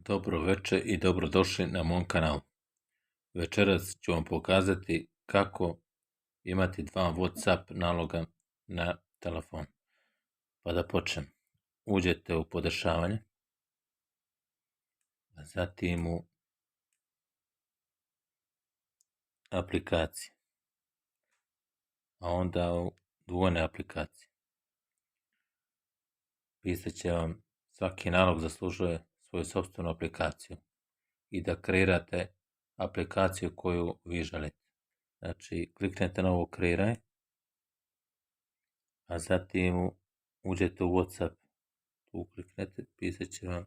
Dobro večer i dobrodošli na mom kanalu. Večeras ću vam pokazati kako imati dva WhatsApp naloga na telefon. Pa da počnem. Uđete u podešavanje, zatim u aplikacije, a onda u dvojne aplikacije. Pisat će vam svaki nalog zaslužuje svoju sopstvenu aplikaciju i da kreirate aplikaciju koju vi želite. Znači, kliknete na ovo kreiraj, a zatim uđete u WhatsApp. Tu kliknete, pisat će vam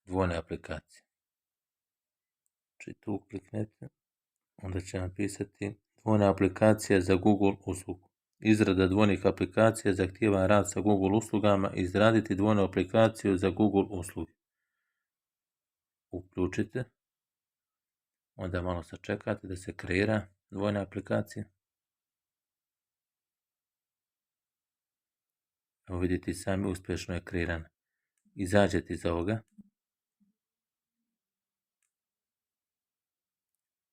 dvojne aplikacije. Znači, tu kliknete, onda će vam pisati dvojna aplikacija za Google uslugu. Izrada dvojnih aplikacija zahtijeva rad sa Google uslugama. Izraditi dvojnu aplikaciju za Google usluge. Uključite, onda malo sačekate da se kreira dvojna aplikacija. Evo vidite sami, uspješno je kreirana. Izađete iz ovoga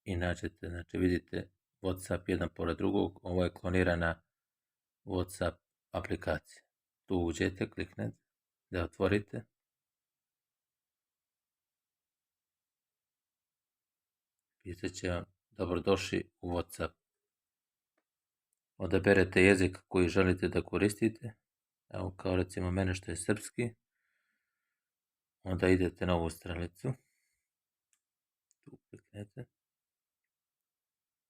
i nađete, znači vidite WhatsApp jedan pored drugog. Ovo je klonirana WhatsApp aplikacija. Tu uđete, kliknete da otvorite. Pisat će vam dobrodošli u WhatsApp. Odaberete jezik koji želite da koristite. Evo kao recimo mene što je srpski. Onda idete na ovu stranicu. Tu kliknete.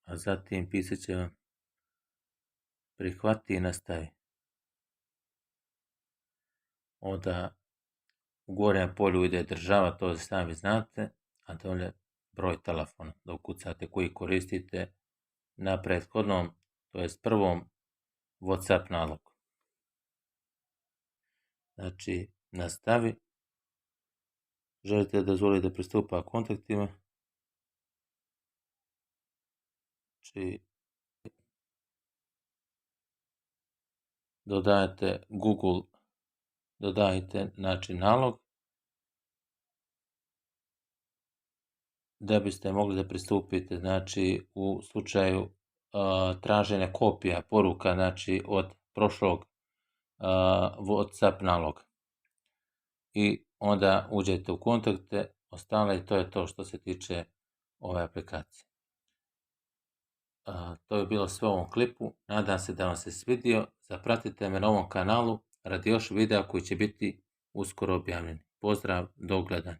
A zatim pisat će vam prihvati i nastavi. Onda u gornjem polju ide država, to sami znate, a dolje broj telefona da ukucate koji koristite na prethodnom, to jest prvom WhatsApp nalogu. Znači, nastavi. Želite da dozvolite da pristupa kontaktima. Znači, dodajete Google, dodajete znači nalog da biste mogli da pristupite, znači u slučaju traženja kopija poruka, znači od prošlog WhatsApp naloga. I onda uđete u kontakte, ostale i to je to što se tiče ove aplikacije. To je bilo sve u ovom klipu. Nadam se da vam se svidio. Zapratite me na ovom kanalu radi još videa koji će biti uskoro objavljeni. Pozdrav, do gledanja.